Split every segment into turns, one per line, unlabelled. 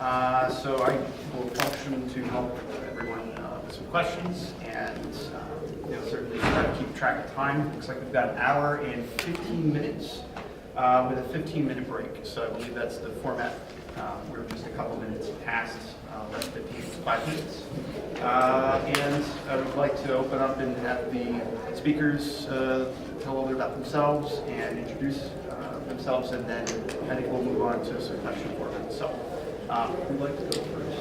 So I will function to help everyone with some questions and certainly try to keep track of time. Looks like we've got an hour and 15 minutes with a 15-minute break. So I believe that's the format. We're just a couple minutes past less 15, 5 minutes. And I would like to open up and have the speakers tell a little bit about themselves and introduce themselves, and then I think we'll move on to some question format. So who'd like to go first?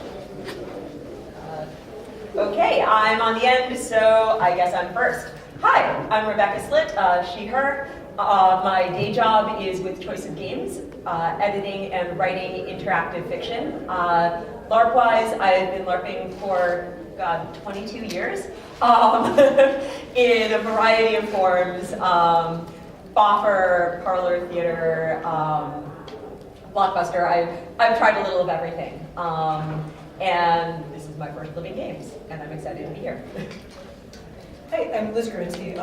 Okay, I'm on the end, so I guess I'm first. Hi, I'm Rebecca Slitt, she, her. My day job is with Choice of Games, editing and writing interactive fiction. LARP-wise, I've been LARPing for, 22 years in a variety of forms. Boffer, parlor theater, blockbuster. I've tried a little of everything. And this is my first living games, and I'm excited to be here.
Hey, I'm Liz Gorinsky.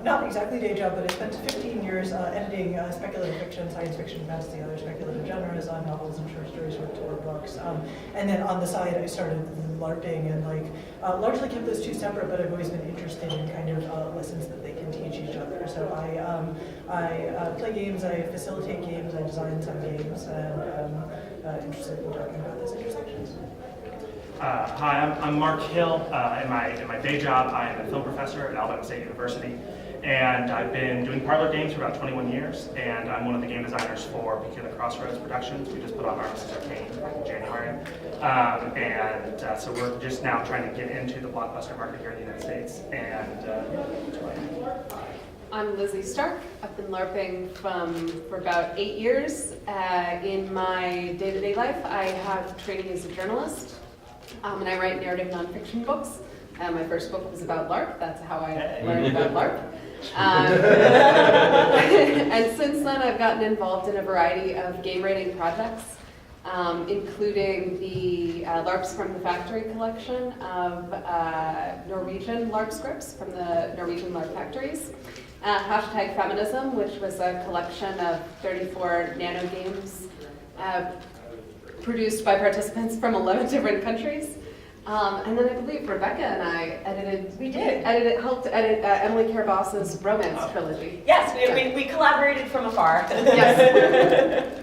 Not exactly day job, but I spent 15 years editing speculative fiction, science fiction, fantasy, other speculative genres, novels and short stories, short story books. And then on the side, I started LARPing and largely kept those two separate, but I've always been interested in kind of lessons that they can teach each other. So I play games, I facilitate games, I design some games, and I'm interested in talking about those intersections.
Hi, I'm Mark Hill. In my day job, I am a film professor at Alabama State University, and I've been doing parlor games for about 21 years, and I'm one of the game designers for Peculiar Crossroads Productions. We just put on Armistice Arcane in January, so we're just now trying to get into the blockbuster market here in the United States, and that's why
I'm Lizzie Stark. I've been LARPing for about 8 years. In my day-to-day life, I have training as a journalist. And I write narrative nonfiction books. My first book was about LARP. That's how I learned about LARP. And since then, I've gotten involved in a variety of game writing projects, including the LARPs from the Factory collection of Norwegian LARP scripts from the Norwegian LARP factories. Hashtag Feminism, which was a collection of 34 nano games produced by participants from 11 different countries. And then I believe Rebecca and I helped edit Emily Caraboss's romance trilogy.
Yes, we collaborated from afar.
Yes.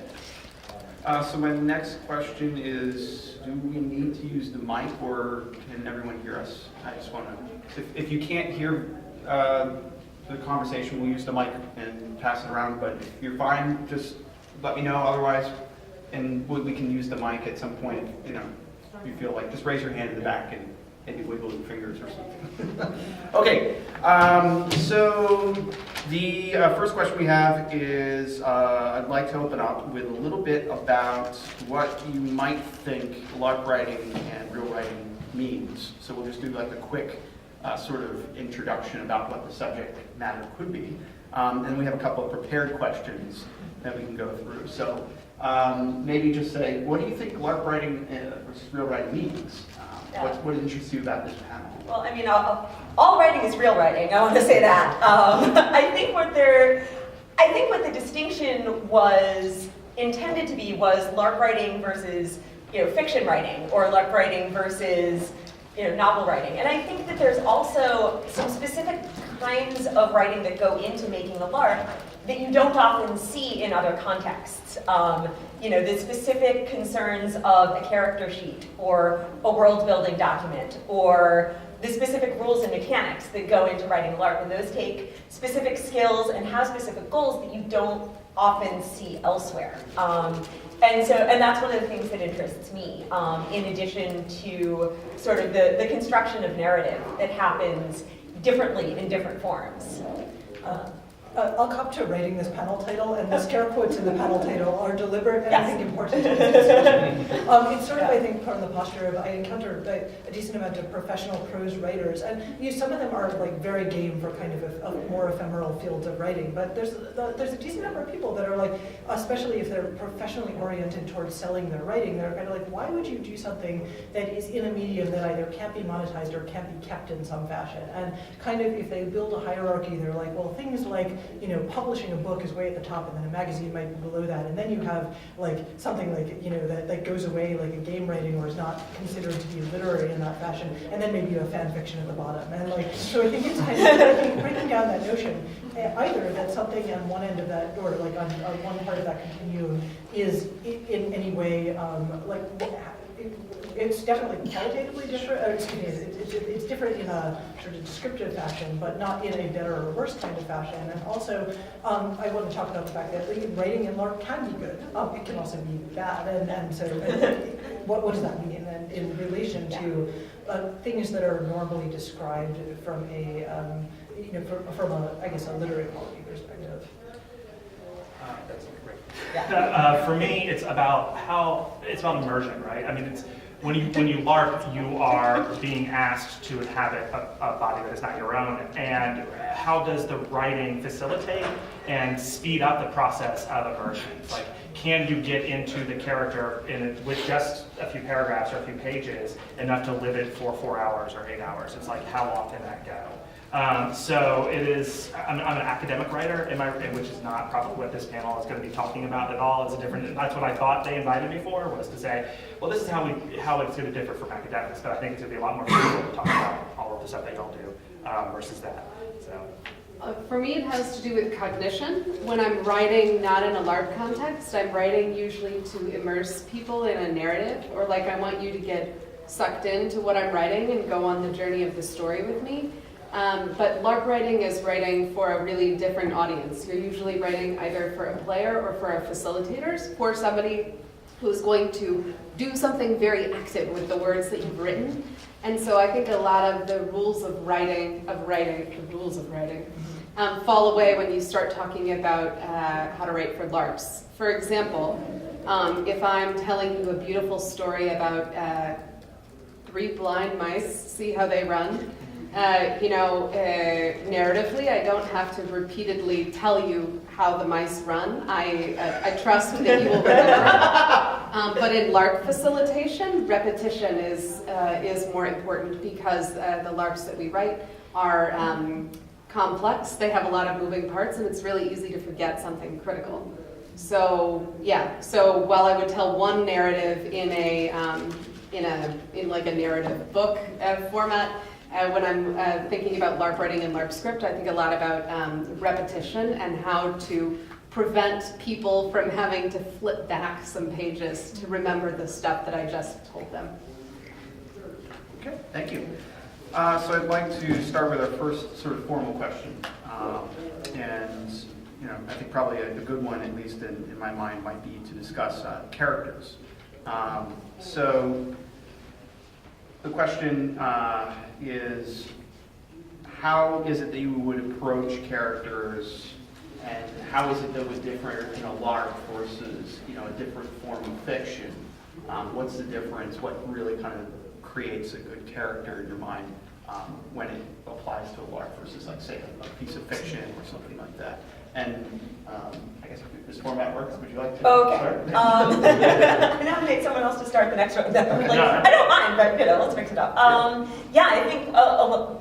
So my next question is, do we need to use the mic, or can everyone hear us? I just want to, if you can't hear the conversation, we'll use the mic and pass it around, but if you're fine, just let me know, otherwise, and we can use the mic at some point, if you feel like, just raise your hand in the back and maybe wiggle your fingers or something. Okay, so the first question we have is, I'd like to open up with a little bit about what you might think LARP writing and real writing means. So we'll just do like a quick sort of introduction about what the subject matter could be. And we have a couple of prepared questions that we can go through. So maybe just say, what do you think LARP writing versus real writing means? What interests you about this panel?
Well, I mean, all writing is real writing. I want to say that. I think what the distinction was intended to be was LARP writing versus fiction writing, or LARP writing versus novel writing. And I think that there's also some specific kinds of writing that go into making a LARP that you don't often see in other contexts. The specific concerns of a character sheet, or a world building document, or the specific rules and mechanics that go into writing a LARP. And those take specific skills and have specific goals that you don't often see elsewhere. And that's one of the things that interests me, in addition to sort of the construction of narrative that happens differently in different forms.
I'll cop to writing this panel title, and the scare quotes in the panel title are deliberate and I think important to this discussion. It's sort of, I think, part of the posture of, I encounter a decent amount of professional prose writers, and some of them are like very game for kind of a more ephemeral fields of writing, but there's a decent number of people that are like, especially if they're professionally oriented towards selling their writing, they're kind of like, why would you do something that is in a medium that either can't be monetized or can't be kept in some fashion? And kind of, if they build a hierarchy, they're like, well, things like, publishing a book is way at the top, and then a magazine might be below that, and then you have like something like, that goes away way like a game writing or is not considered to be literary in that fashion, and then maybe you have fan fiction at the bottom. And like, so I think it's kind of breaking down that notion, either that something on one end of that, or like on one part of that continuum is in any way, it's definitely qualitatively different, excuse me, it's different in a sort of descriptive fashion, but not in a better or worse kind of fashion. And also, I want to talk about the fact that writing in Larp can be good. It can also be bad. And so what does that mean? And in relation to things that are normally described from a, from a, I guess, a literary quality perspective.
That's great.
Yeah.
For me, it's about immersion, right? I mean, it's when you LARP, you are being asked to inhabit a body that is not your own, and how does the writing facilitate and speed up the process of immersion? Like, can you get into the character with just a few paragraphs or a few pages enough to live it for 4 hours or 8 hours? It's like, how long can that go? So it is, I'm an academic writer, which is not probably what this panel is going to be talking about at all. It's a different, that's what I thought they invited me for, was to say, well, this is how it's going to differ from academics, but I think it's going to be a lot more fruitful to talk about all of the stuff they don't do versus that. So.
For me, it has to do with cognition. When I'm writing not in a LARP context, I'm writing usually to immerse people in a narrative, or like I want you to get sucked into what I'm writing and go on the journey of the story with me. But LARP writing is writing for a really different audience. You're usually writing either for a player or for a facilitator, for somebody who's going to do something very active with the words that you've written. And so I think a lot of the rules of writing, fall away when you start talking about how to write for LARPs. For example, if I'm telling you a beautiful story about 3 blind mice, see how they run, narratively, I don't have to repeatedly tell you how the mice run. I trust that you will remember. But in LARP facilitation, repetition is more important because the LARPs that we write are complex. They have a lot of moving parts, and it's really easy to forget something critical. So yeah. So while I would tell one narrative in like a narrative book format. When I'm thinking about LARP writing and LARP script, I think a lot about repetition and how to prevent people from having to flip back some pages to remember the stuff that I just told them.
Okay, thank you. So I'd like to start with our first sort of formal question. And I think probably a good one, at least in my mind, might be to discuss characters. So the question is, how is it that you would approach characters, and how is it that was different in a LARP versus a different form of fiction? What's the difference? What really kind of creates a good character in your mind when it applies to a LARP versus, like, say, a piece of fiction or something like that? And I guess if this format works, would you like to start?
I nominate someone else to start the next one. I don't mind, but let's mix it up. Yeah, I think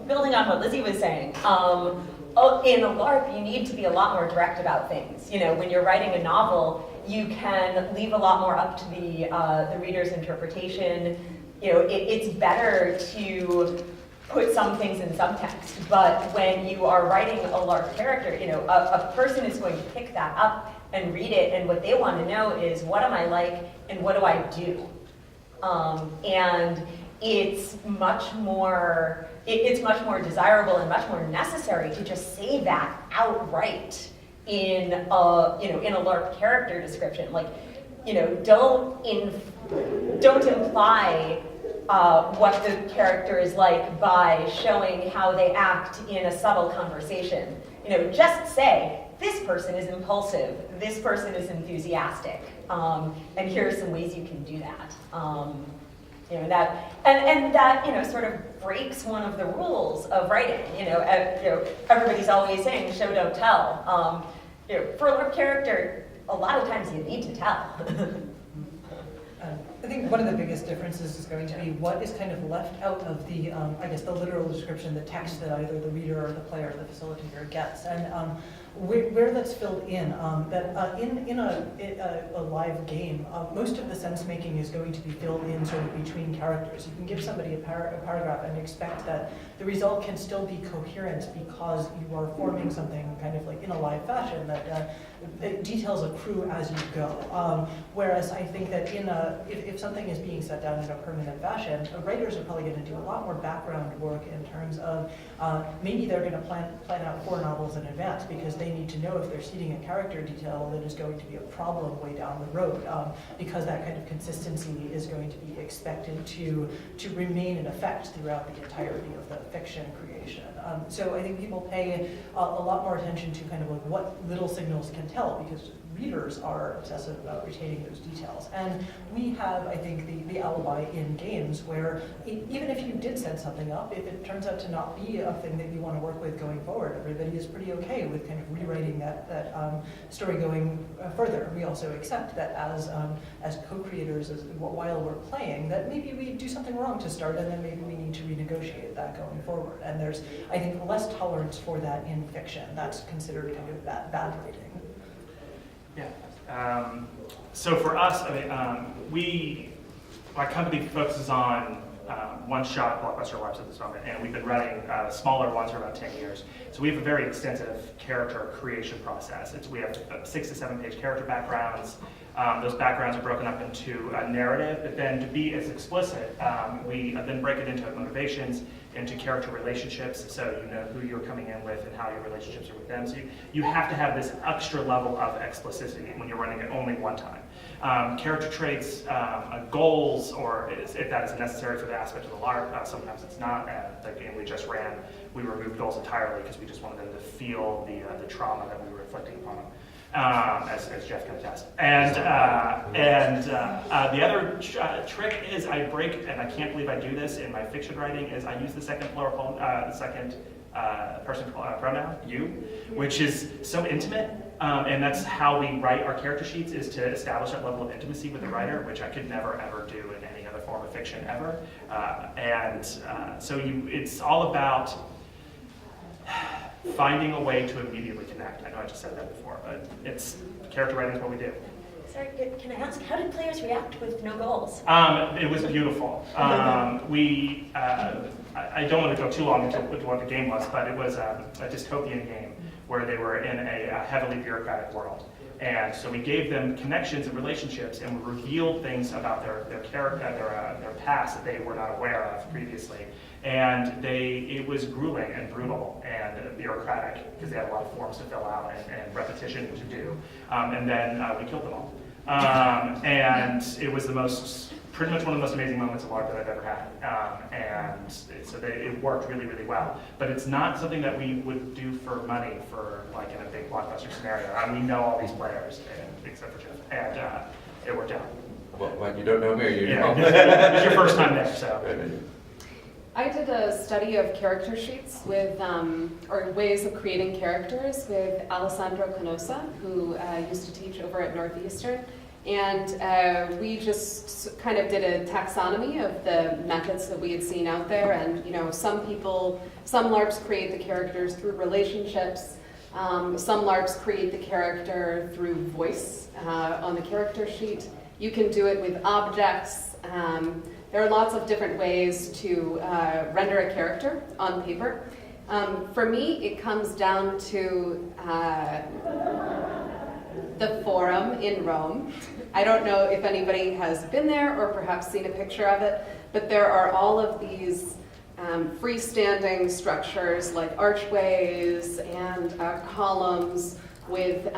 building on what Lizzie was saying, in a LARP, you need to be a lot more direct about things. When you're writing a novel, you can leave a lot more up to the reader's interpretation. It's better to put some things in subtext, but when you are writing a LARP character, a person is going to pick that up and read it, and what they want to know is, what am I like and what do I do? And it's much more desirable and much more necessary to just say that outright in a LARP character description. Like, don't imply what the character is like by showing how they act in a subtle conversation. Just say, this person is impulsive, this person is enthusiastic, and here are some ways you can do that. That sort of breaks one of the rules of writing. Everybody's always saying, show, don't tell. For a LARP character, a lot of times you need to tell.
I think one of the biggest differences is going to be what is kind of left out of the, the literal description, the text that either the reader or the player or the facilitator gets. And where that's filled in, in a live game, most of the sense making is going to be filled in sort of between characters. You can give somebody a paragraph and expect that the result can still be coherent because you are forming something kind of like in a live fashion that details accrue as you go. Whereas I think that if something is being set down in a permanent fashion, writers are probably going to do a lot more background work in terms of maybe they're going to plan out 4 novels in advance because they need to know if they're seeding a character detail that is going to be a problem way down the road, because that kind of consistency is going to be expected to remain in effect throughout the entirety of the fiction creation. So I think people pay a lot more attention to kind of like what little signals can tell, because readers are obsessive about retaining those details. And we have, I think, the alibi in games where even if you did set something up, if it turns out to not be a thing that you want to work with going forward, everybody is pretty okay with kind of rewriting that story going further. We also accept that as co-creators, while we're playing, that maybe we do something wrong to start, and then maybe we need to renegotiate that going forward. And there's, I think, less tolerance for that in fiction. That's considered kind of bad writing.
Yeah. So for us, I mean, my company focuses on one-shot blockbuster Larps at this moment, and we've been running smaller ones for about 10 years. So we have a very extensive character creation process. We have 6 to 7 page character backgrounds. Those backgrounds are broken up into a narrative, but then to be as explicit, we then break it into motivations, into character relationships, so you know who you're coming in with and how your relationships are with them. So you have to have this extra level of explicitity when you're running it only one time. Character traits, goals, or if that is necessary for the aspect of the LARP, sometimes it's not. The game we just ran, we removed goals entirely because we just wanted them to feel the trauma that we were inflicting upon them. As Jeff can attest. And the other trick is I break, and I can't believe I do this in my fiction writing, is I use the second plural, the second person pronoun, you, which is so intimate. And that's how we write our character sheets, is to establish that level of intimacy with the writer, which I could never ever do in any other form of fiction ever. So it's all about finding a way to immediately connect. I know I just said that before, but it's character writing is what we do.
Sorry, can I ask, how did players react with no goals?
It was beautiful. I don't want to go too long into what the game was, but it was a dystopian game where they were in a heavily bureaucratic world. And so we gave them connections and relationships, and we revealed things about their character, their past that they were not aware of previously. And it was grueling and brutal and bureaucratic because they had a lot of forms to fill out and repetition to do. And then we killed them all. And it was pretty much one of the most amazing moments of LARP that I've ever had. And so it worked really, really well. But it's not something that we would do for money for like in a big blockbuster scenario. I mean, we know all these players, except for Jeff, and it worked out.
Well, what, you don't know me, or you know?
It was your first time there, so.
I did a study of character sheets with, or ways of creating characters with Alessandro Canosa, who used to teach over at Northeastern. And we just kind of did a taxonomy of the methods that we had seen out there. And, you know, some LARPs create the characters through relationships. Some LARPs create the character through voice on the character sheet. You can do it with objects. There are lots of different ways to render a character on paper. For me, it comes down to the Forum in Rome. I don't know if anybody has been there or perhaps seen a picture of it, but there are all of these freestanding structures like archways and columns with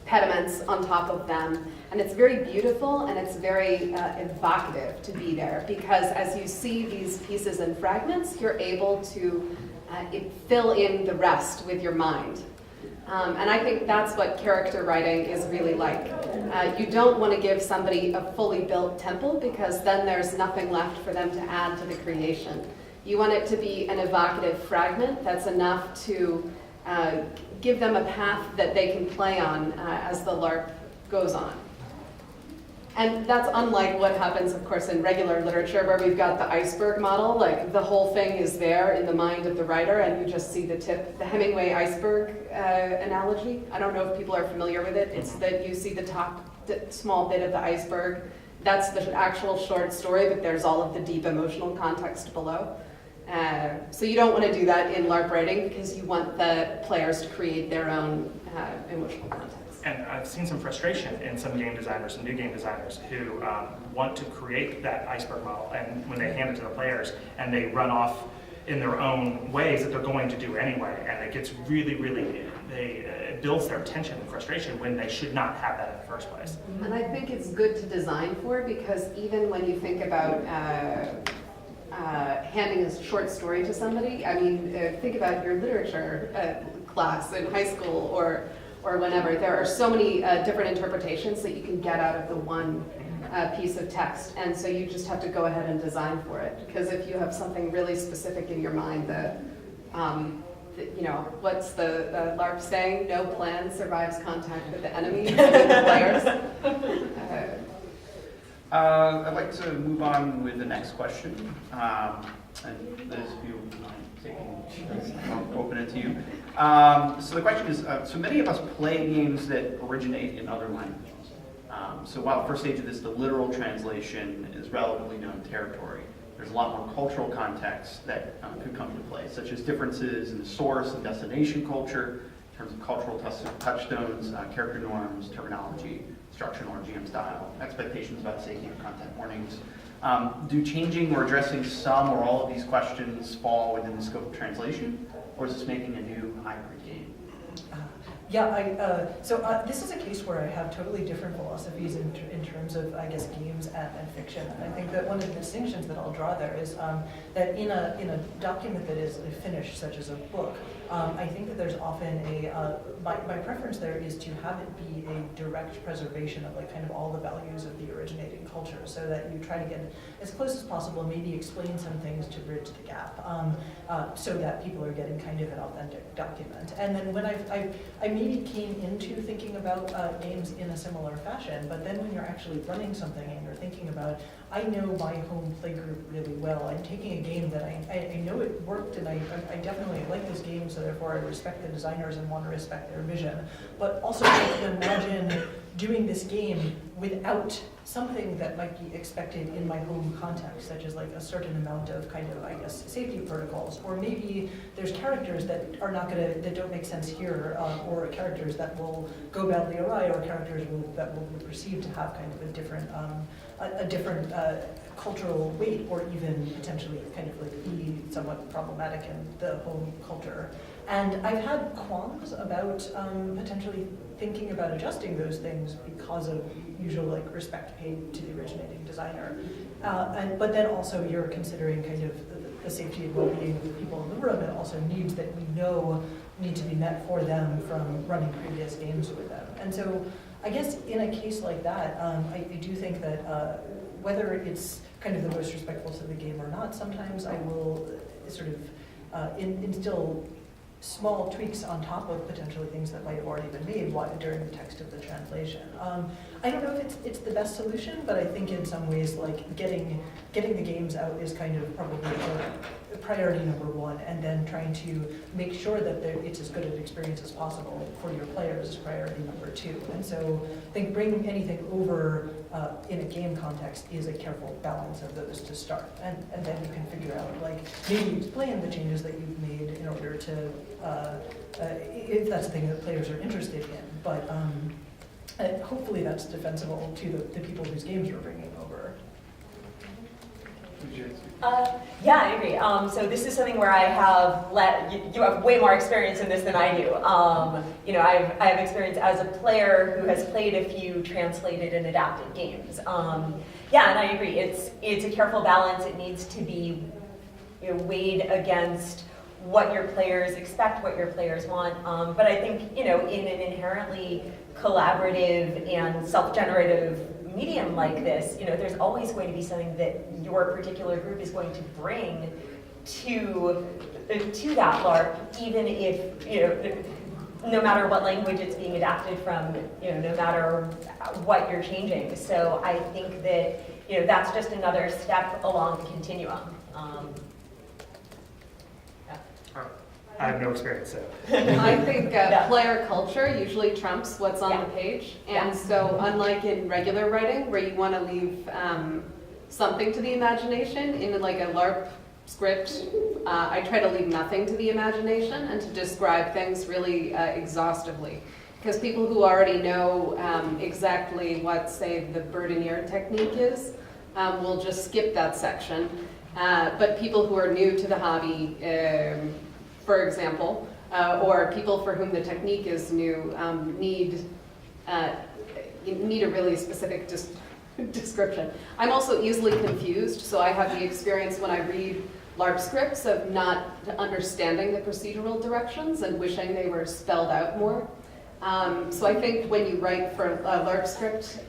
pediments on top of them. And it's very beautiful and it's very evocative to be there, because as you see these pieces and fragments, you're able to fill in the rest with your mind. And I think that's what character writing is really like. You don't want to give somebody a fully built temple, because then there's nothing left for them to add to the creation. You want it to be an evocative fragment that's enough to give them a path that they can play on as the LARP goes on. And that's unlike what happens, of course, in regular literature where we've got the iceberg model, like the whole thing is there in the mind of the writer and you just see the tip. The Hemingway iceberg analogy, I don't know if people are familiar with it, it's that you see the top small bit of the iceberg. That's the actual short story, but there's all of the deep emotional context below. So you don't want to do that in LARP writing because you want the players to create their own emotional context.
And I've seen some frustration in some game designers, some new game designers, who want to create that iceberg model, and when they hand it to the players, and they run off in their own ways that they're going to do anyway, and it gets really, it builds their tension and frustration when they should not have that in the first place.
And I think it's good to design for, because even when you think about handing a short story to somebody, I mean, think about your literature class in high school or whenever. There are so many different interpretations that you can get out of the one piece of text, and so you just have to go ahead and design for it. Because if you have something really specific in your mind that, you know, what's the LARP saying? No plan survives contact with the enemy, with the players.
I'd like to move on with the next question. And those of you I'll open it to you. So the question is, so many of us play games that originate in other languages. So while the first stage of this, the literal translation is relatively known territory, there's a lot more cultural context that could come into play, such as differences in the source and destination culture, in terms of cultural touchstones, character norms, terminology, instructional or GM style, expectations about safety and content warnings. Do changing or addressing some or all of these questions fall within the scope of translation, or is this making a new hybrid game?
This is a case where I have totally different philosophies in terms of, I guess, games and fiction. And I think that one of the distinctions that I'll draw there is that in a document that is finished, such as a book, I think that there's often my preference there is to have it be a direct preservation of like kind of all the values of the originating culture, so that you try to get as close as possible, maybe explain some things to bridge the gap, so that people are getting kind of an authentic document. And then when I maybe came into thinking about games in a similar fashion, but then when you're actually running something and you're thinking about, I know my home playgroup really well. I'm taking a game that I know it worked, and I definitely like this game, so therefore I respect the designers and want to respect their vision. But also I can imagine doing this game without something that might be expected in my home context, such as like a certain amount of kind of, I guess, safety protocols, or maybe there's characters that don't make sense here, or characters that will go badly awry, or characters that will be perceived to have kind of a different cultural weight, or even potentially kind of like be somewhat problematic in the home culture. And I've had qualms about potentially thinking about adjusting those things because of usual like respect paid to the originating designer. But then also you're considering kind of the safety and well-being of the people in the room, and also needs that we know need to be met for them from running previous games with them. And so I guess in a case like that, I do think that whether it's kind of the most respectful to the game or not, sometimes I will sort of instill small tweaks on top of potentially things that might have already been made during the text of the translation. I don't know if it's the best solution, but I think in some ways, like getting the games out is kind of probably priority number one, and then trying to make sure that it's as good an experience as possible for your players is priority number two. And so I think bringing anything over in a game context is a careful balance of those to start, and then you can figure out, like, maybe explain the changes that you've made in order to, if that's the thing that players are interested in, but hopefully that's defensible to the people whose games we're bringing over.
Yeah, I agree. So this is something where I have you have way more experience in this than I do. I have experience as a player who has played a few translated and adapted games. Yeah, and I agree. It's a careful balance. It needs to be weighed against what your players expect, what your players want. But I think in an inherently collaborative and self-generative medium like this, there's always going to be something that your particular group is going to bring to that LARP, even if no matter what language it's being adapted from, no matter what you're changing. So I think that, that's just another step along the continuum.
I have no experience, so.
I think
Yeah.
player culture usually trumps what's on
Yeah.
the page.
Yeah.
And so unlike in regular writing, where you want to leave something to the imagination, in like a LARP script, I try to leave nothing to the imagination and to describe things really exhaustively. Because people who already know exactly what, say, the bird in ear technique is, will just skip that section. But people who are new to the hobby, for example, or people for whom the technique is new, need a really specific description. I'm also easily confused, so I have the experience when I read LARP scripts of not understanding the procedural directions and wishing they were spelled out more. So I think when you write for a LARP script,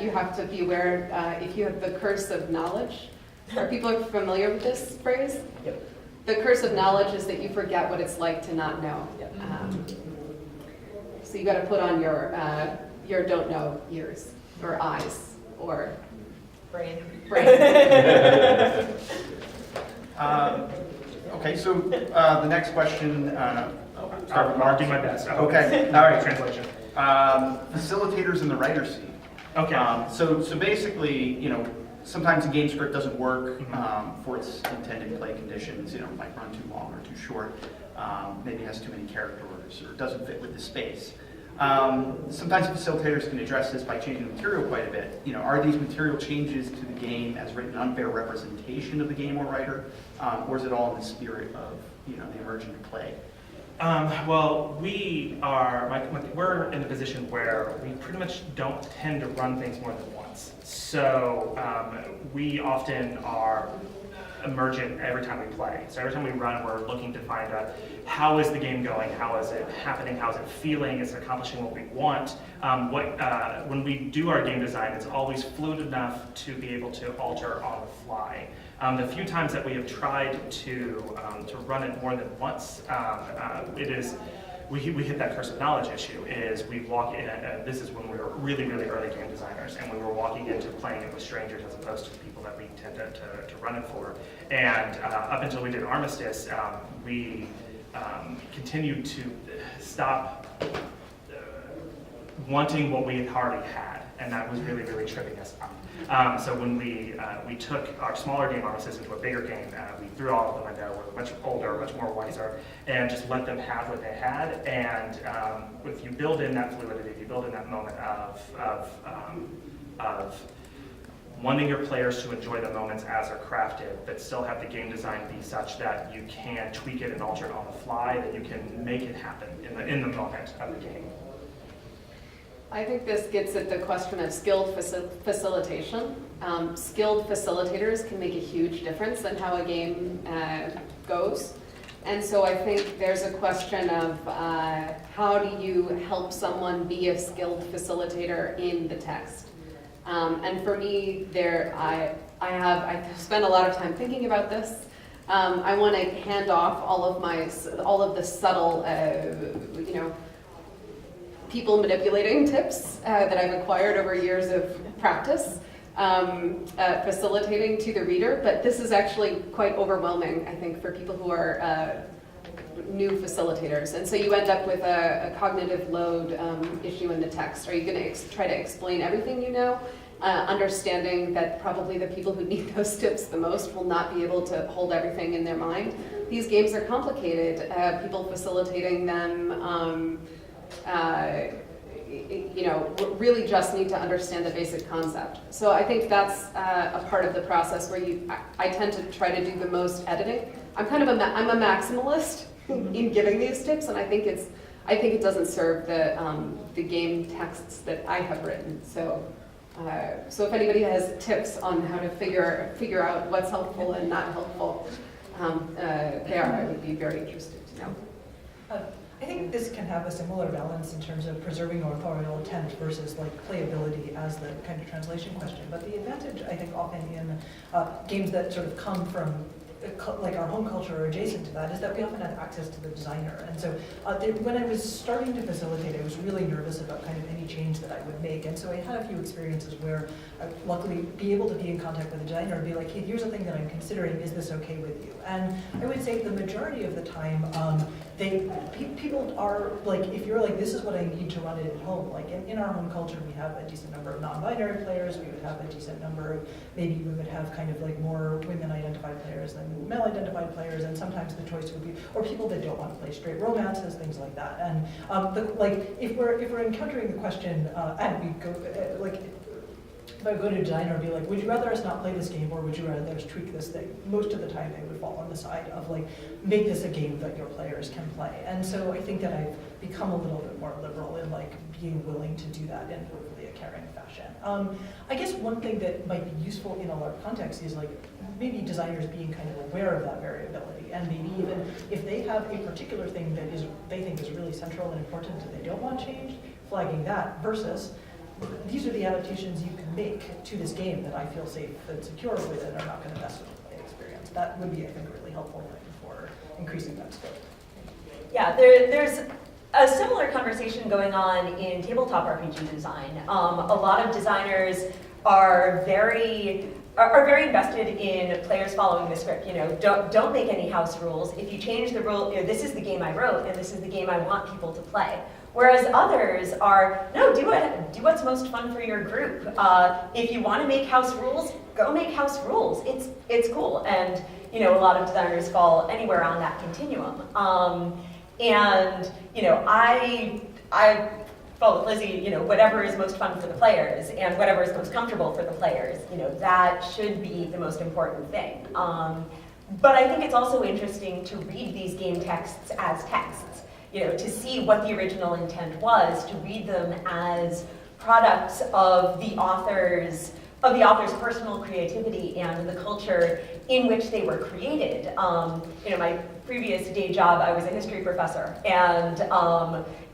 you have to be aware if you have the curse of knowledge. Are people familiar with this phrase?
Yep.
The curse of knowledge is that you forget what it's like to not know.
Yep.
So you got to put on your don't know ears or eyes or
Brain.
brain.
Okay, so the next question, start with
I'll do my best.
Okay, all right.
Translation.
Facilitators in the writer's seat.
Okay.
So basically, sometimes a game script doesn't work for its intended play conditions. It might run too long or too short. Maybe has too many characters or doesn't fit with the space. Sometimes facilitators can address this by changing the material quite a bit. Are these material changes to the game as written an unfair representation of the game or writer, or is it all in the spirit of the emergent play?
Well, we're in a position where we pretty much don't tend to run things more than once. So we often are emergent every time we play. So every time we run, we're looking to find out how is the game going, how is it happening, how is it feeling, is it accomplishing what we want. When we do our game design, it's always fluid enough to be able to alter on the fly. The few times that we have tried to run it more than once, we hit that curse of knowledge issue. Is we walk in, this is when we were really, really early game designers, and we were walking into playing it with strangers as opposed to the people that we tend to run it for. And up until we did Armistice, we continued to stop wanting what we had already had, and that was really, really tripping us up. So when we took our smaller game Armistice into a bigger game, we threw all of them in there. We're much older, much more wiser, and just let them have what they had. And if you build in that fluidity, if you build in that moment of wanting your players to enjoy the moments as they're crafted, but still have the game design be such that you can tweak it and alter it on the fly, that you can make it happen in the moment of the game.
I think this gets at the question of skilled facilitation. Skilled facilitators can make a huge difference in how a game goes. And so I think there's a question of how do you help someone be a skilled facilitator in the text? And for me, I've spent a lot of time thinking about this. I want to hand off all of the subtle, people manipulating tips that I've acquired over years of practice facilitating to the reader, but this is actually quite overwhelming, I think, for people who are new facilitators. And so you end up with a cognitive load issue in the text. Are you going to try to explain everything you know, understanding that probably the people who need those tips the most will not be able to hold everything in their mind? These games are complicated. People facilitating them really just need to understand the basic concept. So I think that's a part of the process where I tend to try to do the most editing. I'm a maximalist in giving these tips, and I think it doesn't serve the game texts that I have written. So if anybody has tips on how to figure out what's helpful and not helpful, I would be very interested to know.
I think this can have a similar balance in terms of preserving authorial intent versus playability as the kind of translation question. But the advantage, I think, often in games that sort of come from like our home culture or adjacent to that is that we often have access to the designer. And so when I was starting to facilitate, I was really nervous about kind of any change that I would make. And so I had a few experiences where I luckily be able to be in contact with the designer and be like, hey, here's a thing that I'm considering, is this okay with you? And I would say the majority of the time, people are like, if you're like, this is what I need to run it at home, like in our home culture, we have a decent number of non-binary players, we would have a decent number of, maybe we would have kind of like more women-identified players than male-identified players, and sometimes the choice would be, or people that don't want to play straight romances, things like that. And like, if we're encountering the question, and we go, if I go to a designer and be like, would you rather us not play this game, or would you rather us tweak this thing? Most of the time they would fall on the side of like, make this a game that your players can play. And so I think that I've become a little bit more liberal in like being willing to do that in hopefully a caring fashion. I guess one thing that might be useful in a LARP context is like, maybe designers being kind of aware of that variability, and maybe even if they have a particular thing that they think is really central and important and they don't want changed, flagging that versus, these are the adaptations you can make to this game that I feel safe and secure with and are not going to mess with the play experience. That would be, I think, a really helpful thing for increasing that scope.
Yeah, there's a similar conversation going on in tabletop RPG design. A lot of designers are very invested in players following the script. You know, don't make any house rules. If you change the rule, you know, this is the game I wrote, and this is the game I want people to play. Whereas others are, no, do what's most fun for your group. If you want to make house rules, go make house rules. It's cool, and you know, a lot of designers fall anywhere on that continuum. And you know, I follow with Lizzie. You know, whatever is most fun for the players and whatever is most comfortable for the players. You know, that should be the most important thing. But I think it's also interesting to read these game texts as texts. You know, to see what the original intent was, to read them as products of the author's personal creativity and the culture in which they were created. You know, my previous day job, I was a history professor, and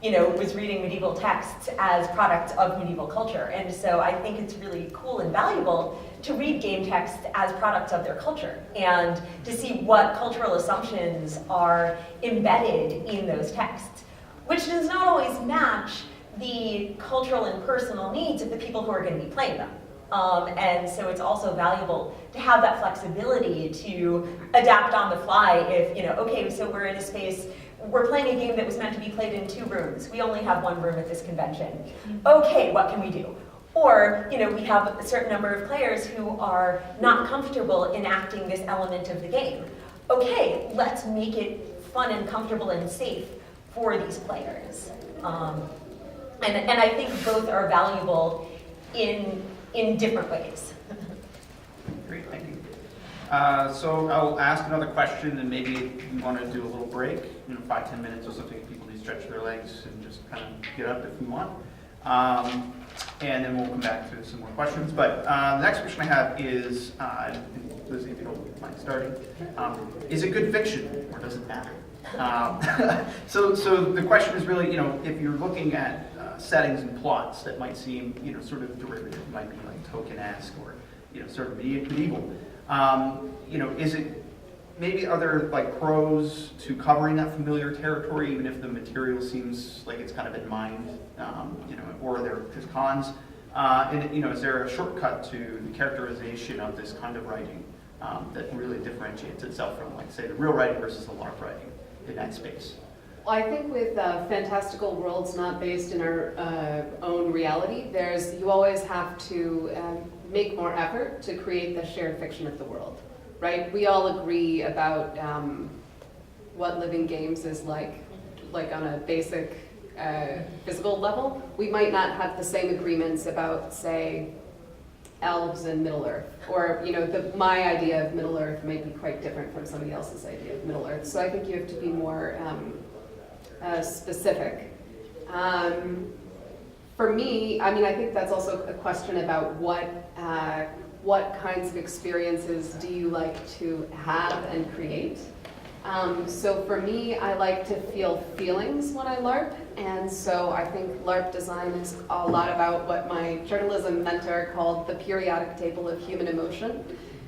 you know, was reading medieval texts as products of medieval culture. And so I think it's really cool and valuable to read game texts as products of their culture and to see what cultural assumptions are embedded in those texts, which does not always match the cultural and personal needs of the people who are going to be playing them. And so it's also valuable to have that flexibility to adapt on the fly if, you know, okay, so we're in a space, we're playing a game that was meant to be played in 2 rooms. We only have 1 room at this convention. Okay, what can we do? Or, you know, we have a certain number of players who are not comfortable enacting this element of the game. Okay, let's make it fun and comfortable and safe for these players. And I think both are valuable in different ways.
Great, thank you. So I'll ask another question, and maybe we want to do a little break, you know, 5-10 minutes or something. People need to stretch their legs and just kind of get up if we want. And then we'll come back to some more questions. But the next question I have is, Lizzie, if you don't mind starting, is it good fiction or does it matter? So the question is really, you know, if you're looking at settings and plots that might seem, you know, sort of derivative, might be like Tolkien-esque or, you know, sort of medieval. You know, is it maybe are there like pros to covering that familiar territory, even if the material seems like it's kind of in mind, you know, or there's cons? And you know, is there a shortcut to the characterization of this kind of writing that really differentiates itself from, like, say, the real writing versus the LARP writing in that space?
Well, I think with fantastical worlds not based in our own reality, you always have to make more effort to create the shared fiction of the world, right? We all agree about what living games is like on a basic physical level. We might not have the same agreements about, say, elves in Middle Earth, or, you know, my idea of Middle Earth may be quite different from somebody else's idea of Middle Earth. So I think you have to be more specific. For me, I mean, I think that's also a question about what kinds of experiences do you like to have and create. So for me, I like to feel feelings when I LARP, and so I think LARP design is a lot about what my journalism mentor called the periodic table of human emotion.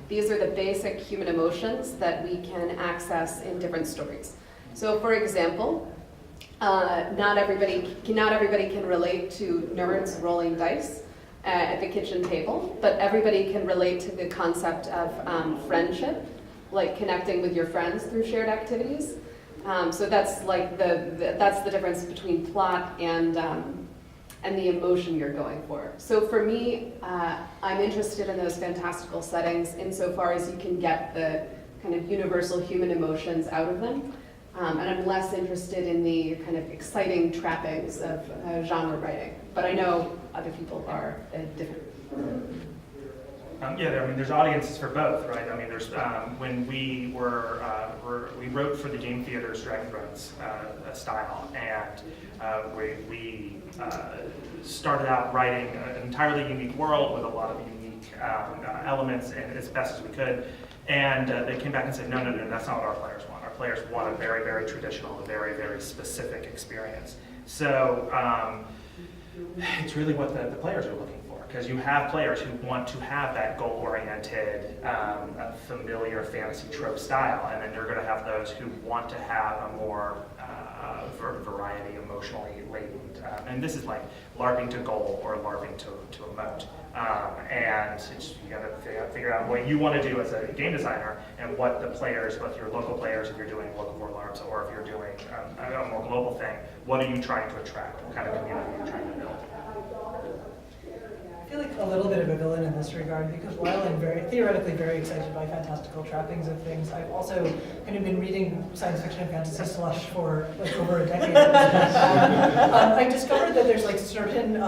These are the basic human emotions that we can access in different stories. So for example, not everybody can relate to nerds rolling dice at the kitchen table, but everybody can relate to the concept of friendship, like connecting with your friends through shared activities. So that's like that's the difference between plot and the emotion you're going for. So for me, I'm interested in those fantastical settings insofar as you can get the kind of universal human emotions out of them. And I'm less interested in the kind of exciting trappings of genre writing. But I know other people are different.
Yeah, I mean, there's audiences for both, right? I mean, there's when we we wrote for the Game Theater's Dragon Thrones style, and we started out writing an entirely unique world with a lot of unique elements, and as best as we could. And they came back and said, no, that's not what our players want. Our players want a very, very traditional, a very, very specific experience. So it's really what the players are looking for, because you have players who want to have that goal-oriented, familiar fantasy trope style, and then you're going to have those who want to have a more variety, emotionally laden, and this is like LARPing to goal or LARPing to emote. And you got to figure out what you want to do as a game designer and what the players, both your local players if you're doing local for LARPs or if you're doing a more global thing, what are you trying to attract? What kind of community are you trying to build?
I feel like a little bit of a villain in this regard, because while I'm theoretically very excited by fantastical trappings of things, I've also kind of been reading science fiction and fantasy slush for like over a decade. I discovered that there's like certain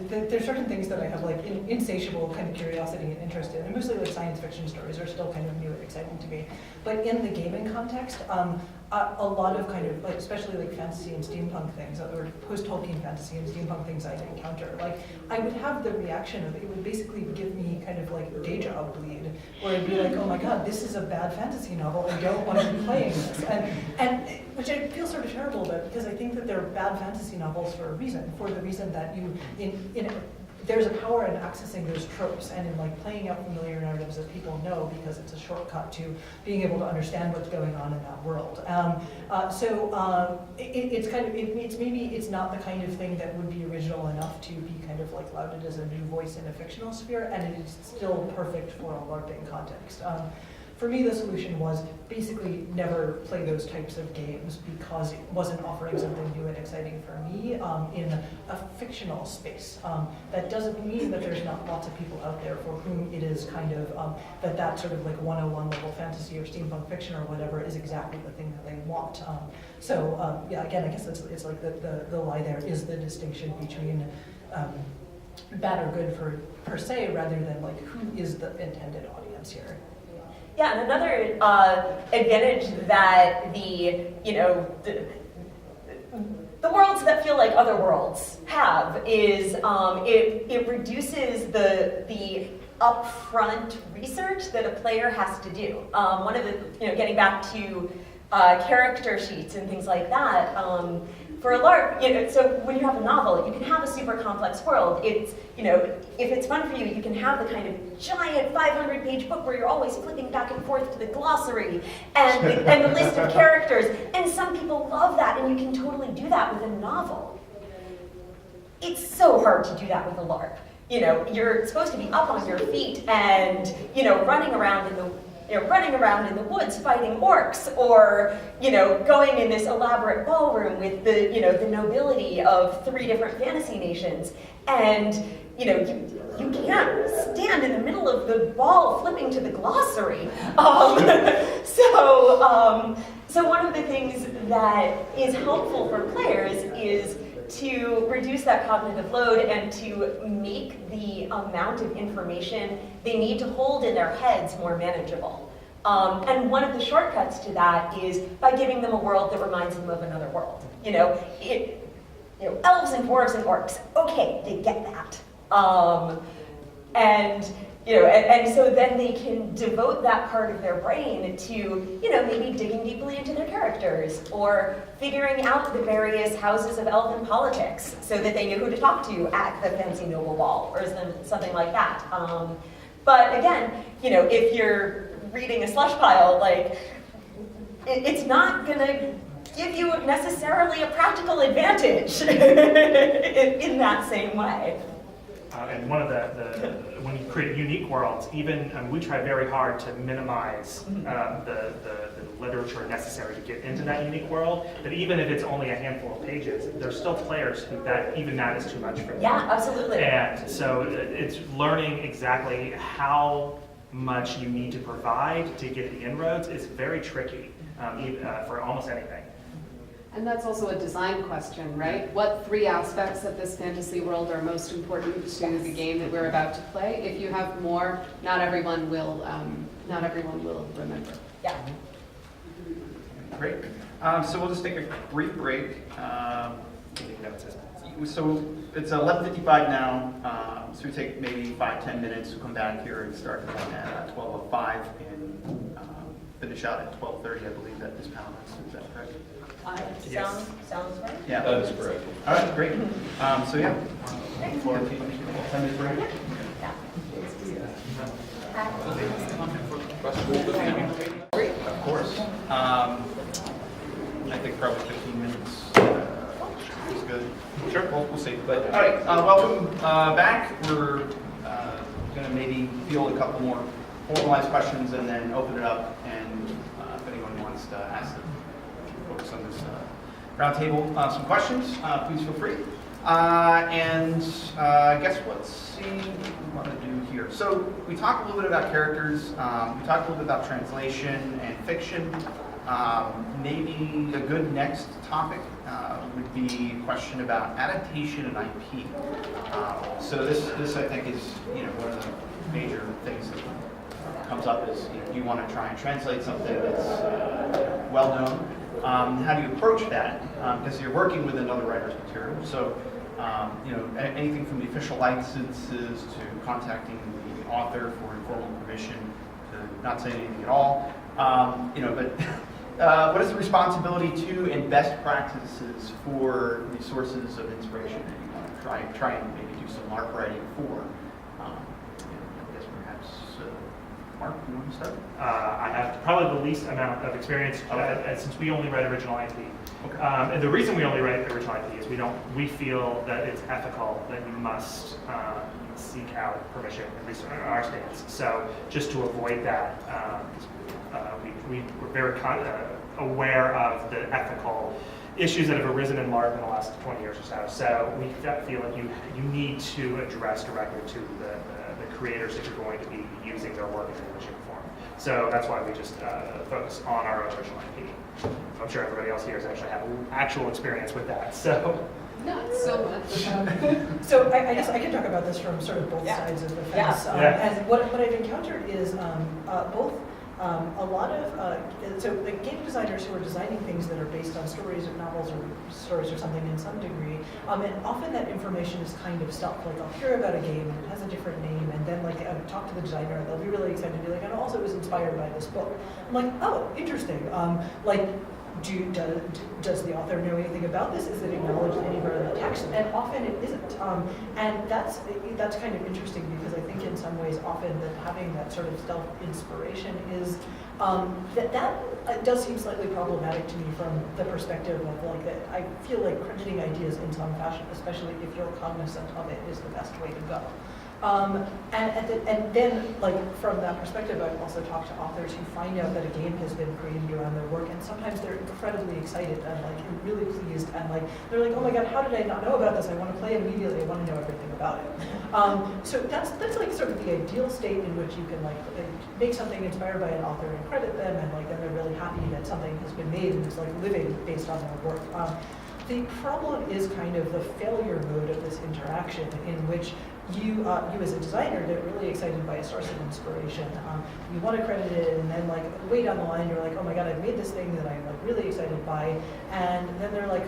there's certain things that I have like insatiable kind of curiosity and interest in, and mostly like science fiction stories are still kind of new and exciting to me. But in the gaming context, a lot of kind of like, especially like fantasy and steampunk things, or post-Tolkien fantasy and steampunk things I'd encounter, like I would have the reaction of it would basically give me kind of like deja bleed, where I'd be like, oh my god, this is a bad fantasy novel, I don't want to be playing this, and which I feel sort of terrible about, because I think that they're bad fantasy novels for a reason, for the reason that you there's a power in accessing those tropes and in like playing out familiar narratives that people know, because it's a shortcut to being able to understand what's going on in that world. It's kind of it's not the kind of thing that would be original enough to be kind of like lauded as a new voice in a fictional sphere, and it is still perfect for a LARPing context. For me, the solution was basically never play those types of games, because it wasn't offering something new and exciting for me in a fictional space. That doesn't mean that there's not lots of people out there for whom it is kind of, that sort of like 101 level fantasy or steampunk fiction or whatever is exactly the thing that they want. Yeah, again, I guess it's like the lie there is the distinction between bad or good per se, rather than like who is the intended audience here.
Yeah, and another advantage that the worlds that feel like other worlds have is it reduces the upfront research that a player has to do. One of the, getting back to character sheets and things like that, for a LARP, so when you have a novel, you can have a super complex world. It's, if it's fun for you, you can have the kind of giant 500-page book where you're always flipping back and forth to the glossary and the list of characters. And some people love that, and you can totally do that with a novel. It's so hard to do that with a LARP. You're supposed to be up on your feet and, running around in the woods fighting orcs, or going in this elaborate ballroom with the nobility of 3 different fantasy nations, and you can't stand in the middle of the ball flipping to the glossary. So one of the things that is helpful for players is to reduce that cognitive load and to make the amount of information they need to hold in their heads more manageable. And one of the shortcuts to that is by giving them a world that reminds them of another world. Elves and dwarves and orcs, okay, they get that. And so then they can devote that part of their brain to, maybe digging deeply into their characters, or figuring out the various houses of elven politics so that they knew who to talk to at the fancy noble ball, or something like that. But again, if you're reading a slush pile, like, it's not gonna give you necessarily a practical advantage in that same way.
And one of when you create unique worlds, we try very hard to minimize the literature necessary to get into that unique world. But even if it's only a handful of pages, there's still players who even that is too much for them.
Yeah, absolutely.
And so it's learning exactly how much you need to provide to get the inroads is very tricky for almost anything.
And that's also a design question, right? What 3 aspects of this fantasy world are most important to the game that we're about to play? If you have more, not everyone will remember.
Yeah.
Great. So we'll just take a brief break. So it's 11:55 now, so we take maybe 5-10 minutes to come back here and start at 12:05 and finish out at 12:30, I believe, at this panel. Is that correct?
Yes.
Sounds right.
Yeah.
That is correct.
All right, great. So yeah, floor to you. 10 minutes break. Of course. I think probably 15 minutes is good. Sure, we'll see. But all right, welcome back. We're going to maybe field a couple more formalized questions and then open it up. And if anyone wants to ask them, focus on this roundtable some questions, please feel free. And I guess let's see what we want to do here. So we talked a little bit about characters. We talked a little bit about translation and fiction. Maybe a good next topic would be a question about adaptation and IP. So this I think is one of the major things that comes up is you want to try and translate something that's well known. How do you approach that? Because you're working with another writer's material. So anything from the official licenses to contacting the author for informal permission to not say anything at all. But what is the responsibility to and best practices for the sources of inspiration that you want to try and maybe do some Larp writing for? I guess perhaps Mark, you want to start?
I have probably the least amount of experience since we only write original IP.
Okay.
And the reason we only write original IP is we feel that it's ethical that you must seek out permission, at least in our stance. So just to avoid that, we're very aware of the ethical issues that have arisen in Larp in the last 20 years or so. So we feel like you need to address directly to the creators that you're going to be using their work in an original form. So that's why we just focus on our original IP. I'm sure everybody else here has actually had actual experience with that. So.
Not so much.
So I guess I can talk about this from sort of both sides of the fence. And what I've encountered is both a lot of, so the game designers who are designing things that are based on stories or novels or stories or something in some degree, and often that information is kind of stuff. Like I'll hear about a game and it has a different name, and then like I'll talk to the designer and they'll be really excited to be like, and also it was inspired by this book. I'm like, oh, interesting. Does the author know anything about this? Is it acknowledged anywhere in the text? And often it isn't. And that's kind of interesting because I think in some ways often that having that sort of self-inspiration is, that does seem slightly problematic to me from the perspective of like that I feel like crediting ideas in some fashion, especially if you're cognizant of it, is the best way to go. And then, like, from that perspective, I've also talked to authors who find out that a game has been created around their work, and sometimes they're incredibly excited and, like, really pleased, and, like, they're like, oh my god, how did I not know about this? I want to play immediately. I want to know everything about it. So that's like, sort of the ideal state in which you can, like, make something inspired by an author and credit them, and, like, then they're really happy that something has been made and is, like, living based on their work. The problem is kind of the failure mode of this interaction in which you as a designer get really excited by a source of inspiration. You want to credit it, and then like way down the line, you're like, oh my god, I've made this thing that I'm like really excited by, and then they're like,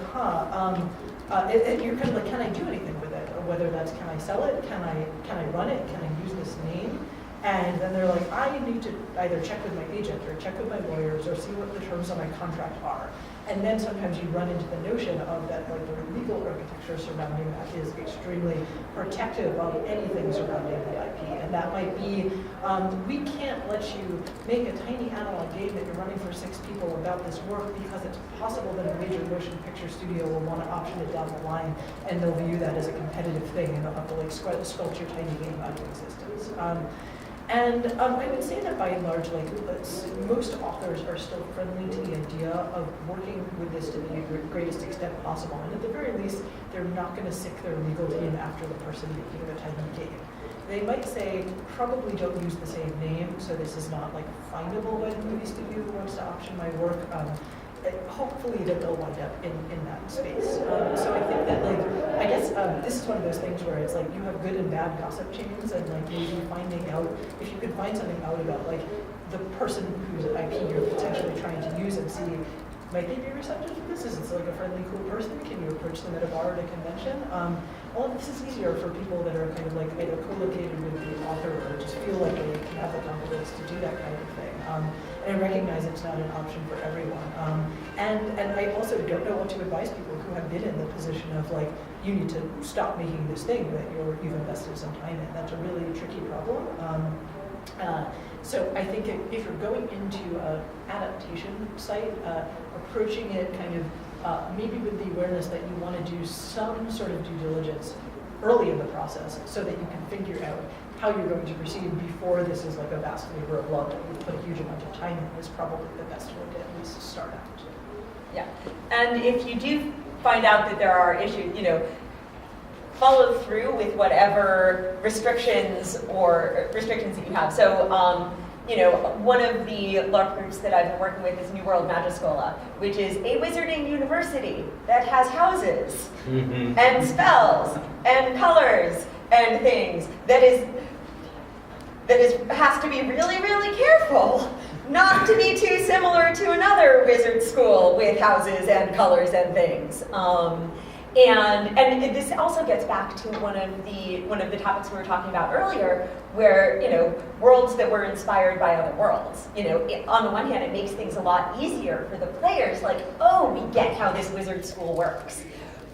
and you're kind of like, can I do anything with it? Or whether that's, can I sell it? Can I run it? Can I use this name? And then they're like, I need to either check with my agent or check with my lawyers or see what the terms of my contract are. And then sometimes you run into the notion of that like the legal architecture surrounding that is extremely protective of anything surrounding the IP. And that might be, we can't let you make a tiny analog game that you're running for 6 people about this work because it's possible that a major motion picture studio will want to option it down the line, and they'll view that as a competitive thing, and they'll have to like sculpt your tiny game out of existence. I would say that by and large, like most authors are still friendly to the idea of working with this to the greatest extent possible. And at the very least, they're not going to sick their legal team after the person making the tiny game. They might say, probably don't use the same name, so this is not like findable by the movie studio who wants to option my work. Hopefully that they'll wind up in that space. So I think that like, I guess this is one of those things where it's like you have good and bad gossip chains, and like maybe finding out, if you could find something out about like the person whose IP you're potentially trying to use and see, might they be receptive to this? Is it like a friendly, cool person? Can you approach them at a bar at a convention? All of this is easier for people that are kind of like either co-located with the author or just feel like they can have the confidence to do that kind of thing. And I recognize it's not an option for everyone. And I also don't know what to advise people who have been in the position of like, you need to stop making this thing that you've invested some time in. That's a really tricky problem. So I think if you're going into an adaptation site, approaching it kind of maybe with the awareness that you want to do some sort of due diligence early in the process so that you can figure out how you're going to proceed before this is like a vast labor of love that you put a huge amount of time in is probably the best way to at least start out.
Yeah, and if you do find out that there are issues, follow through with whatever restrictions that you have. So, one of the Larp groups that I've been working with is New World Magiscola, which is a wizarding university that has houses and spells and colors and things that has to be really, really careful not to be too similar to another wizard school with houses and colors and things. And this also gets back to one of the topics we were talking about earlier, where worlds that were inspired by other worlds. On the one hand, it makes things a lot easier for the players. Like, oh, we get how this wizard school works.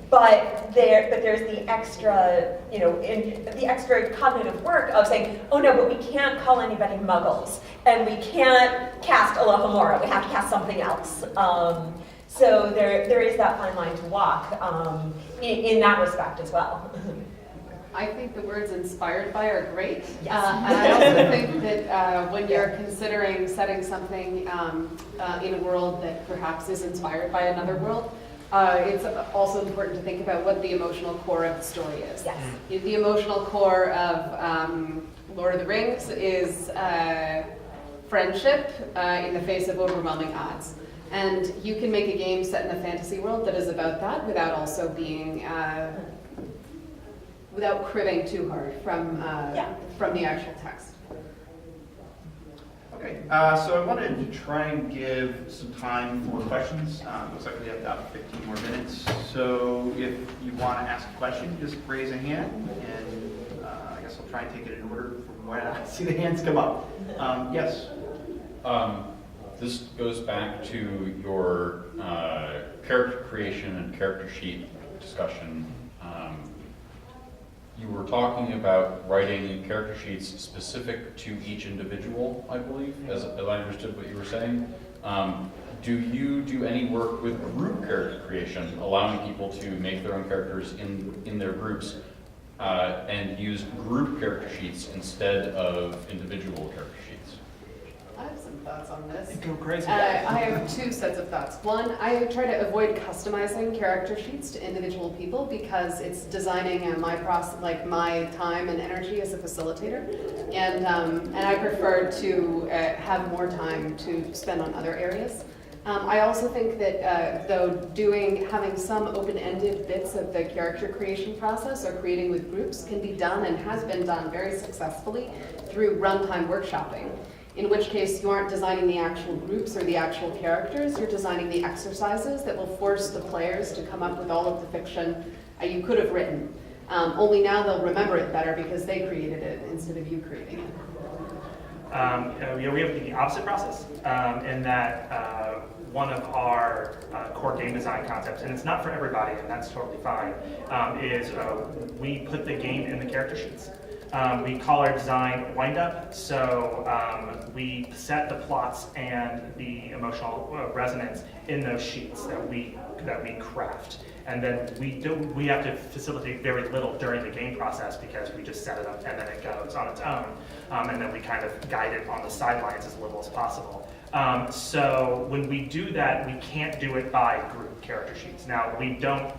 But there's the extra, the extra cognitive work of saying, oh no, but we can't call anybody muggles, and we can't cast Alohomora. We have to cast something else. So there is that fine line to walk in that respect as well.
I think the words inspired by are great.
Yes.
And I also think that when you're considering setting something in a world that perhaps is inspired by another world, it's also important to think about what the emotional core of the story is.
Yes.
The emotional core of Lord of the Rings is friendship in the face of overwhelming odds. And you can make a game set in a fantasy world that is about that without also being, without cribbing too hard from the actual text.
Okay, so I wanted to try and give some time for questions. Looks like we have about 15 more minutes. So if you want to ask a question, just raise a hand, and I guess I'll try and take it in order from when I see the hands come up. Yes?
This goes back to your character creation and character sheet discussion. You were talking about writing character sheets specific to each individual, I believe, as I understood what you were saying. Do you do any work with group character creation, allowing people to make their own characters in their groups and use group character sheets instead of individual character sheets?
I have some thoughts on this.
Go crazy.
I have two sets of thoughts. One, I try to avoid customizing character sheets to individual people because it's designing my process, like my time and energy as a facilitator, and I prefer to have more time to spend on other areas. I also think that having some open-ended bits of the character creation process or creating with groups can be done and has been done very successfully through runtime workshopping. In which case you aren't designing the actual groups or the actual characters, you're designing the exercises that will force the players to come up with all of the fiction you could have written. Only now they'll remember it better because they created it instead of you creating it.
We have the opposite process in that one of our core game design concepts, and it's not for everybody, and that's totally fine, is we put the game in the character sheets. We call our design wind-up, so we set the plots and the emotional resonance in those sheets that we craft. And then we have to facilitate very little during the game process because we just set it up and then it goes on its own. And then we kind of guide it on the sidelines as little as possible. So when we do that, we can't do it by group character sheets. Now, we don't,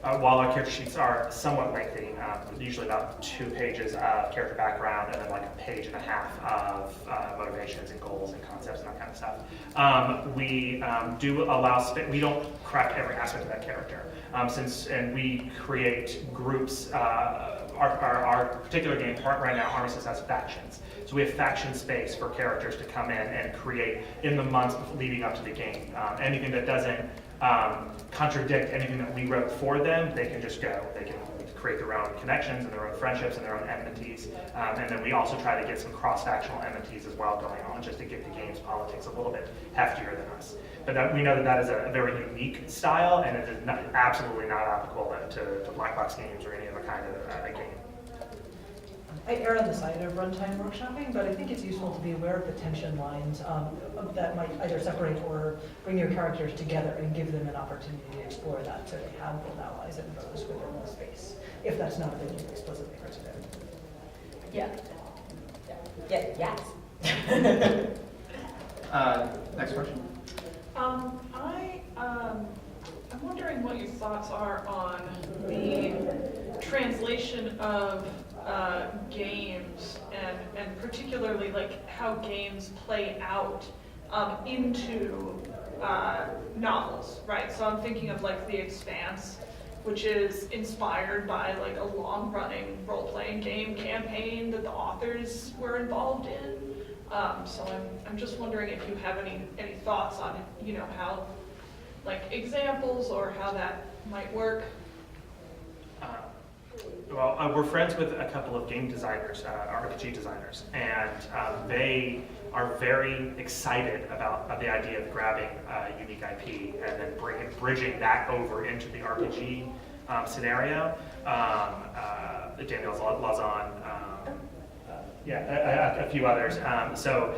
while our character sheets are somewhat lengthy, usually about 2 pages of character background and then like 1.5 pages of motivations and goals and concepts and that kind of stuff. We do allow, we don't craft every aspect of that character. And we create groups, our particular game part right now, Armistice has factions. So we have faction space for characters to come in and create in the months leading up to the game. Anything that doesn't contradict anything that we wrote for them, they can just go. They can create their own connections and their own friendships and their own enmities. And then we also try to get some cross-factional enmities as well going on, just to get the game's politics a little bit heftier than us. But we know that is a very unique style, and it is absolutely not applicable to black box games or any other kind of game.
I err on the side of runtime workshopping, but I think it's useful to be aware of the tension lines that might either separate or bring your characters together and give them an opportunity to explore that so they have both allies and foes within the space, if that's not been explicitly written down.
Yeah. Yes.
Next question.
I'm wondering what your thoughts are on the translation of games and particularly like how games play out into novels, right? So I'm thinking of like The Expanse, which is inspired by like a long-running role-playing game campaign that the authors were involved in. So I'm just wondering if you have any thoughts on, you know, how, like, examples or how that might work.
Well, we're friends with a couple of game designers, RPG designers, and they are very excited about the idea of grabbing unique IP and then bridging that over into the RPG scenario. Daniel Lazan, a few others. So